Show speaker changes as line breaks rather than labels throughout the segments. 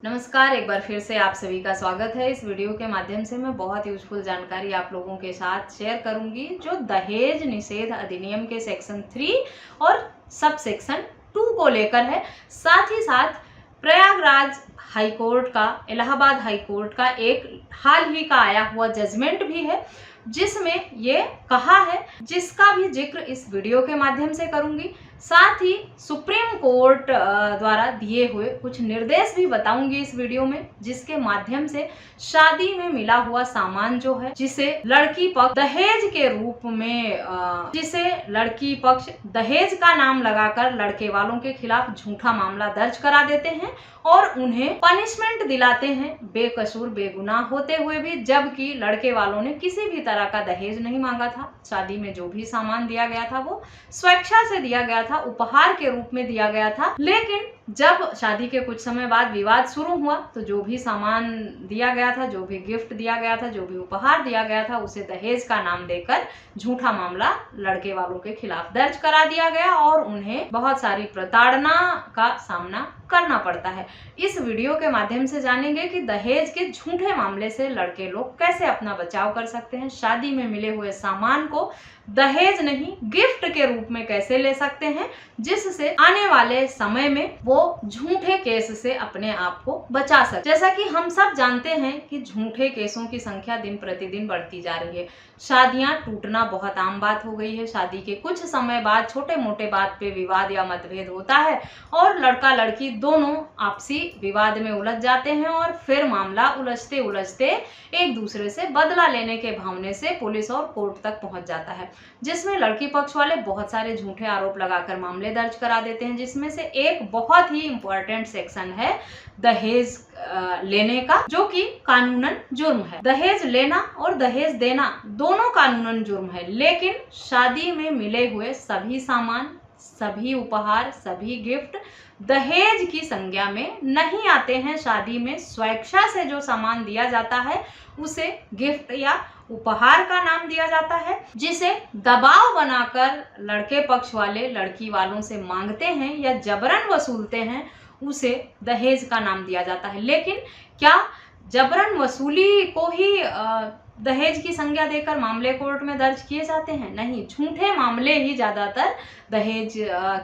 नमस्कार, एक बार फिर से आप सभी का स्वागत है। इस वीडियो के माध्यम से मैं बहुत यूजफुल जानकारी आप लोगों के साथ शेयर करूंगी जो दहेज निषेध अधिनियम के सेक्शन 3 और सब सेक्शन 2 को लेकर है। साथ ही साथ प्रयागराज हाईकोर्ट का, इलाहाबाद हाईकोर्ट का एक हाल ही का आया हुआ जजमेंट भी है जिसमें ये कहा है, जिसका भी जिक्र इस वीडियो के माध्यम से करूंगी। साथ ही सुप्रीम कोर्ट द्वारा दिए हुए कुछ निर्देश भी बताऊंगी इस वीडियो में, जिसके माध्यम से शादी में मिला हुआ सामान जो है, जिसे लड़की पक्ष दहेज के रूप में जिसे लड़की पक्ष दहेज का नाम लगाकर लड़के वालों के खिलाफ झूठा मामला दर्ज करा देते हैं और उन्हें पनिशमेंट दिलाते हैं बेकसूर बेगुनाह होते हुए भी, जबकि लड़के वालों ने किसी भी तरह का दहेज नहीं मांगा था। शादी में जो भी सामान दिया गया था वो स्वेच्छा से दिया गया था, उपहार के रूप में दिया गया था। लेकिन जब शादी के कुछ समय बाद विवाद शुरू हुआ तो जो भी सामान दिया गया था, जो भी गिफ्ट दिया गया था, जो भी उपहार दिया गया था, उसे दहेज का नाम देकर झूठा मामला लड़के वालों के खिलाफ दर्ज करा दिया गया और उन्हें बहुत सारी प्रताड़ना का सामना करना पड़ता है। इस वीडियो के माध्यम से जानेंगे कि दहेज के झूठे मामले से लड़के लोग कैसे अपना बचाव कर सकते हैं, शादी में मिले हुए सामान को दहेज नहीं गिफ्ट के रूप में कैसे ले सकते हैं, जिससे आने वाले समय में वो झूठे केस से अपने आप को बचा सके। जैसा कि हम सब जानते हैं कि झूठे केसों की संख्या दिन प्रतिदिन बढ़ती जा रही है। शादियां टूटना बहुत आम बात हो गई है। शादी के कुछ समय बाद छोटे मोटे बात पे विवाद या मतभेद होता है और लड़का लड़की दोनों आपसी विवाद में उलझ जाते हैं और फिर मामला उलझते उलझते एक दूसरे से बदला लेने के भावने से पुलिस और कोर्ट तक पहुंच जाता है, जिसमें लड़की पक्ष वाले बहुत सारे झूठे आरोप लगाकर मामले दर्ज करा देते हैं, जिसमें से एक बहुत ही इंपॉर्टेंट सेक्शन है दहेज लेने का, जो कि कानूनन जुर्म है। दहेज लेना और दहेज देना दोनों कानूनन जुर्म है, लेकिन शादी में मिले हुए सभी सामान, सभी उपहार, सभी गिफ्ट दहेज की संज्ञा में नहीं आते हैं। शादी में स्वेच्छा से जो सामान दिया जाता है उसे गिफ्ट या उपहार का नाम दिया जाता है, जिसे दबाव बनाकर लड़के पक्ष वाले लड़की वालों से मांगते हैं या जबरन वसूलते हैं, उसे दहेज का नाम दिया जाता है। लेकिन क्या जबरन वसूली को ही दहेज की संज्ञा देकर मामले कोर्ट में दर्ज किए जाते हैं? नहीं, झूठे मामले ही ज्यादातर दहेज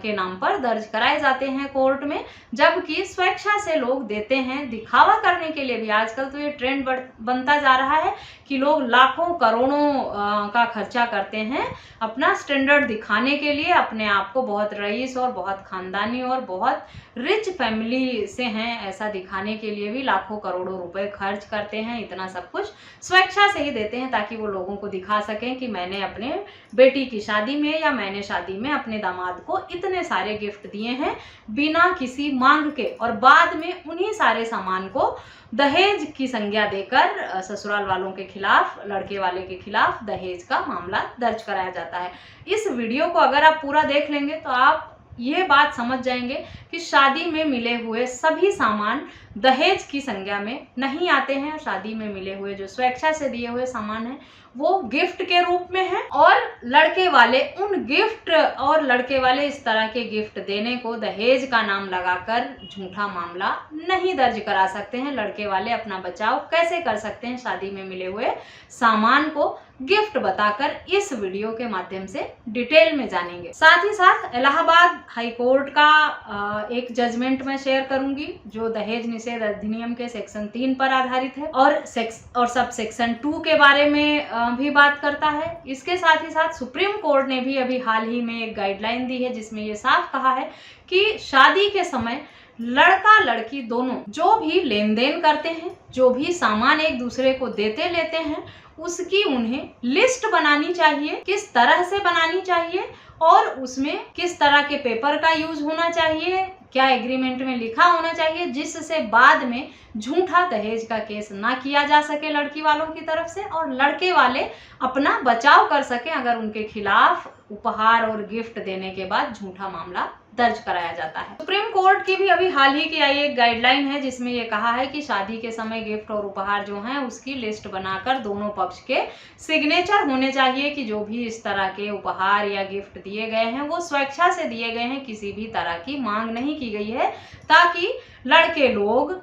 के नाम पर दर्ज कराए जाते हैं कोर्ट में, जबकि स्वेच्छा से लोग देते हैं दिखावा करने के लिए भी। आजकल तो ये ट्रेंड बनता जा रहा है कि लोग लाखों करोड़ों का खर्चा करते हैं अपना स्टैंडर्ड दिखाने के लिए, अपने आप को बहुत रईस और बहुत खानदानी और बहुत रिच फैमिली से हैं ऐसा दिखाने के लिए भी लाखों करोड़ों रुपए खर्च करते हैं। इतना सब कुछ स्वेच्छा से ही देते हैं ताकि वो लोगों को दिखा सकें कि मैंने अपने बेटी की शादी में या मैंने शादी में अपने दामाद को इतने सारे गिफ्ट दिए हैं बिना किसी मांग के, और बाद में उन्हीं सारे सामान को दहेज की संज्ञा देकर ससुराल वालों के खिलाफ, लड़के वाले के खिलाफ दहेज का मामला दर्ज कराया जाता है। इस वीडियो को अगर आप पूरा देख लेंगे तो आप ये बात समझ जाएंगे कि शादी में मिले हुए सभी सामान दहेज की संज्ञा में नहीं आते हैं। शादी में मिले हुए जो स्वेच्छा से दिए हुए सामान हैं वो गिफ्ट के रूप में है, और लड़के वाले उन गिफ्ट और लड़के वाले इस तरह के गिफ्ट देने को दहेज का नाम लगाकर झूठा मामला नहीं दर्ज करा सकते हैं। लड़के वाले अपना बचाव कैसे कर सकते हैं शादी में मिले हुए सामान को गिफ्ट बताकर, इस वीडियो के माध्यम से डिटेल में जानेंगे। साथ ही साथ इलाहाबाद हाईकोर्ट का एक जजमेंट में शेयर करूंगी जो दहेज निषेध अधिनियम के सेक्शन 3 पर आधारित है और सब सेक्शन 2 के बारे में भी बात करता है। इसके साथ ही साथ सुप्रीम कोर्ट ने भी अभी हाल ही में एक गाइडलाइन दी है जिसमें ये साफ कहा है कि शादी के समय लड़का लड़की दोनों जो भी लेन देन करते हैं, जो भी सामान एक दूसरे को देते लेते हैं, उसकी उन्हें लिस्ट बनानी चाहिए, किस तरह से बनानी चाहिए और उसमें किस तरह के पेपर का यूज होना चाहिए, क्या एग्रीमेंट में लिखा होना चाहिए, जिससे बाद में झूठा दहेज का केस ना किया जा सके लड़की वालों की तरफ से और लड़के वाले अपना बचाव कर सके अगर उनके खिलाफ उपहार और गिफ्ट देने के बाद झूठा मामला दर्ज कराया जाता है। सुप्रीम कोर्ट की भी अभी हाल ही की आई एक गाइडलाइन है जिसमें ये कहा है कि शादी के समय गिफ्ट और उपहार जो हैं उसकी लिस्ट बनाकर दोनों पक्ष के सिग्नेचर होने चाहिए कि जो भी इस तरह के उपहार या गिफ्ट दिए गए हैं वो स्वेच्छा से दिए गए हैं, किसी भी तरह की मांग नहीं की गई है, ताकि लड़के लोग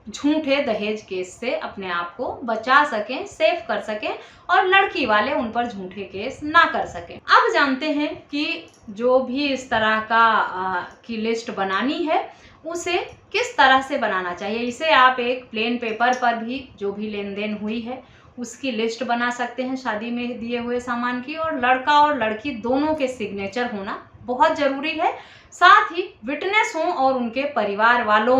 झूठे दहेज केस से अपने आप को बचा सकें, सेफ कर सकें और लड़की वाले उन पर झूठे केस ना कर सकें। अब जानते हैं कि जो भी इस तरह की लिस्ट बनानी है उसे किस तरह से बनाना चाहिए। इसे आप एक प्लेन पेपर पर भी जो भी लेन देन हुई है उसकी लिस्ट बना सकते हैं शादी में दिए हुए सामान की, और लड़का और लड़की दोनों के सिग्नेचर होना बहुत ज़रूरी है। साथ ही विटनेस हों और उनके परिवार वालों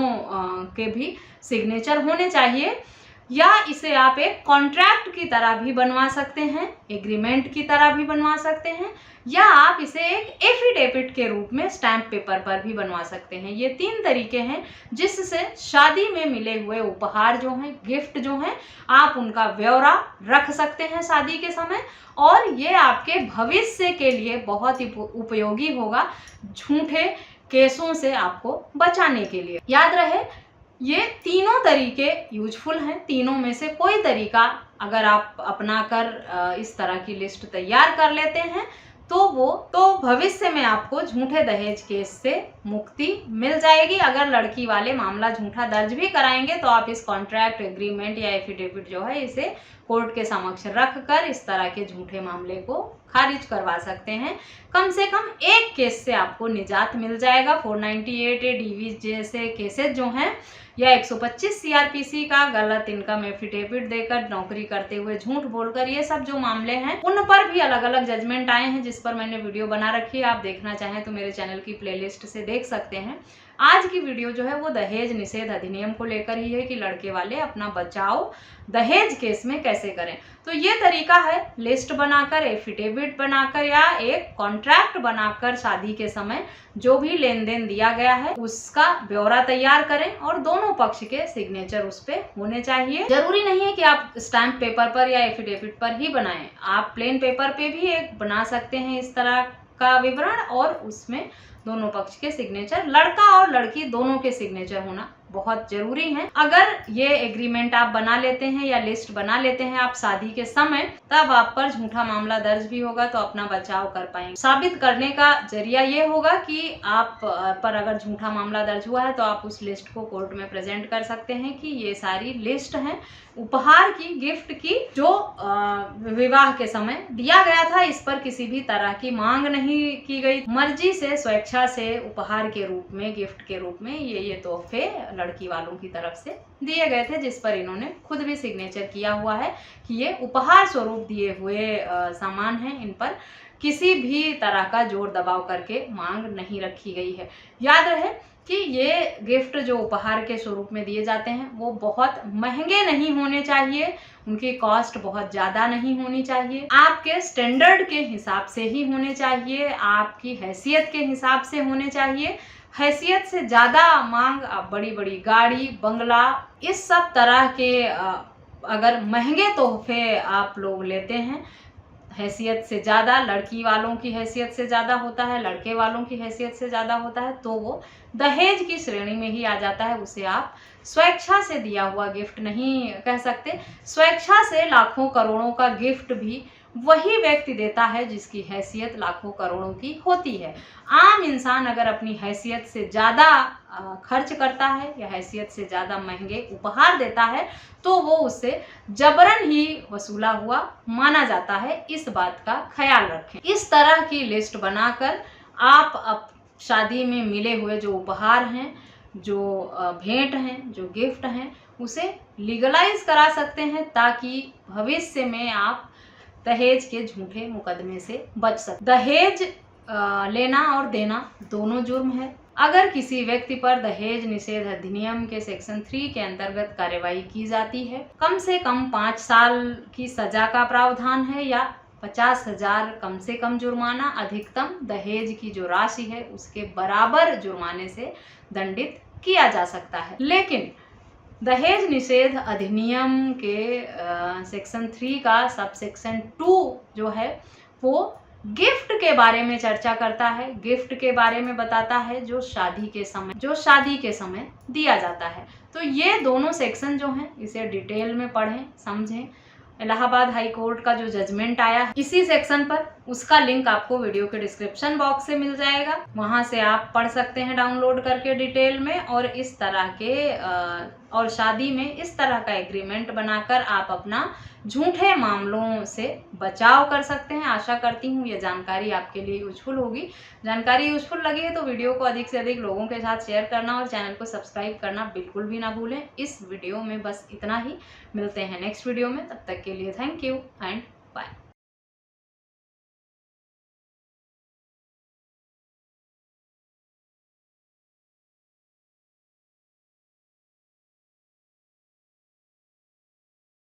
के भी सिग्नेचर होने चाहिए। या इसे आप एक कॉन्ट्रैक्ट की तरह भी बनवा सकते हैं, एग्रीमेंट की तरह भी बनवा सकते हैं, या आप इसे एक एफिडेविट के रूप में स्टैम्प पेपर पर भी बनवा सकते हैं। ये 3 तरीके हैं जिससे शादी में मिले हुए उपहार जो हैं, गिफ्ट जो हैं, आप उनका ब्यौरा रख सकते हैं शादी के समय, और ये आपके भविष्य के लिए बहुत ही उपयोगी होगा झूठे केसों से आपको बचाने के लिए। याद रहे ये तीनों तरीके यूजफुल हैं। तीनों में से कोई तरीका अगर आप अपनाकर इस तरह की लिस्ट तैयार कर लेते हैं तो भविष्य में आपको झूठे दहेज केस से मुक्ति मिल जाएगी। अगर लड़की वाले मामला झूठा दर्ज भी कराएंगे तो आप इस कॉन्ट्रैक्ट, एग्रीमेंट या एफिडेविट जो है इसे कोर्ट के समक्ष रखकर इस तरह के झूठे मामले को खारिज करवा सकते हैं। कम से कम एक केस से आपको निजात मिल जाएगा। 498 डीवी जैसे केसेस जो हैं या 125 सीआरपीसी का गलत इनकम एफिडेविट देकर नौकरी करते हुए झूठ बोलकर, ये सब जो मामले हैं उन पर भी अलग अलग जजमेंट आए हैं जिस पर मैंने वीडियो बना रखी है। आप देखना चाहें तो मेरे चैनल की प्लेलिस्ट से देख सकते हैं। आज की वीडियो जो है वो दहेज निषेध अधिनियम को लेकर ही है कि लड़के वाले अपना बचाव दहेज केस में कैसे करें। तो ये तरीका है लिस्ट बनाकर, एफिडेविट बनाकर या एक कॉन्ट्रैक्ट बनाकर शादी के समय जो भी लेन देन दिया गया है उसका ब्यौरा तैयार करें और दोनों पक्ष के सिग्नेचर उस पे होने चाहिए। जरूरी नहीं है कि आप स्टैम्प पेपर पर या एफिडेविट पर ही बनाएं, आप प्लेन पेपर पे भी एक बना सकते हैं इस तरह का विवरण, और उसमें दोनों पक्ष के सिग्नेचर, लड़का और लड़की दोनों के सिग्नेचर होना बहुत जरूरी है। अगर ये एग्रीमेंट आप बना लेते हैं या लिस्ट बना लेते हैं आप शादी के समय, तब आप पर झूठा मामला दर्ज भी होगा तो अपना बचाव कर पाएंगे। साबित करने का जरिया ये होगा कि आप पर अगर झूठा मामला दर्ज हुआ है तो आप उस लिस्ट को कोर्ट में प्रेजेंट कर सकते हैं कि ये सारी लिस्ट है उपहार की, गिफ्ट की, जो विवाह के समय दिया गया था। इस पर किसी भी तरह की मांग नहीं की गई, मर्जी से, स्वेच्छा से उपहार के रूप में, गिफ्ट के रूप में ये तोहफे लड़की वालों की तरफ से दिए गए थे, जिस पर इन्होंने खुद भी सिग्नेचर किया हुआ है कि ये उपहार स्वरूप दिए हुए सामान हैं। इन पर किसी भी तरह का जोर दबाव करके मांग नहीं रखी गई है। याद रहे कि ये गिफ्ट जो उपहार के स्वरूप में दिए जाते हैं वो बहुत महंगे नहीं होने चाहिए, उनकी कॉस्ट बहुत ज़्यादा नहीं होनी चाहिए, आपके स्टैंडर्ड के हिसाब से ही होने चाहिए, आपकी हैसियत के हिसाब से होने चाहिए। हैसियत से ज़्यादा मांग, आप बड़ी बड़ी गाड़ी, बंगला, इस सब तरह के अगर महंगे तोहफे आप लोग लेते हैं, हैसियत से ज़्यादा, लड़की वालों की हैसियत से ज़्यादा होता है, लड़के वालों की हैसियत से ज़्यादा होता है, तो वो दहेज की श्रेणी में ही आ जाता है। उसे आप स्वेच्छा से दिया हुआ गिफ्ट नहीं कह सकते। स्वेच्छा से लाखों करोड़ों का गिफ्ट भी वही व्यक्ति देता है जिसकी हैसियत लाखों करोड़ों की होती है। आम इंसान अगर अपनी हैसियत से ज़्यादा खर्च करता है या हैसियत से ज़्यादा महंगे उपहार देता है तो वो उससे जबरन ही वसूला हुआ माना जाता है। इस बात का ख्याल रखें। इस तरह की लिस्ट बनाकर आप शादी में मिले हुए जो उपहार हैं, जो भेंट हैं, जो गिफ्ट हैं, उसे लीगलाइज करा सकते हैं ताकि भविष्य में आप दहेज के झूठे मुकदमे से बच सकते। दहेज लेना और देना दोनों जुर्म है। अगर किसी व्यक्ति पर दहेज निषेध अधिनियम के सेक्शन 3 के अंतर्गत कार्यवाही की जाती है, कम से कम 5 साल की सजा का प्रावधान है या 50,000 कम से कम जुर्माना, अधिकतम दहेज की जो राशि है उसके बराबर जुर्माने से दंडित किया जा सकता है। लेकिन दहेज निषेध अधिनियम के सेक्शन 3 का सब सेक्शन 2 जो है वो गिफ्ट के बारे में चर्चा करता है, गिफ्ट के बारे में बताता है जो शादी के समय दिया जाता है। तो ये दोनों सेक्शन जो हैं इसे डिटेल में पढ़ें, समझें, इलाहाबाद हाई कोर्ट का जो जजमेंट आया इसी सेक्शन पर, उसका लिंक आपको वीडियो के डिस्क्रिप्शन बॉक्स से मिल जाएगा। वहां से आप पढ़ सकते हैं डाउनलोड करके डिटेल में। और इस तरह के और शादी में इस तरह का एग्रीमेंट बनाकर आप अपना झूठे मामलों से बचाव कर सकते हैं। आशा करती हूँ ये जानकारी आपके लिए यूजफुल होगी। जानकारी यूजफुल लगी है तो वीडियो को अधिक से अधिक लोगों के साथ शेयर करना और चैनल को सब्सक्राइब करना बिल्कुल भी ना भूलें। इस वीडियो में बस इतना ही, मिलते हैं नेक्स्ट वीडियो में, तब तक के लिए थैंक यू एंड बाय।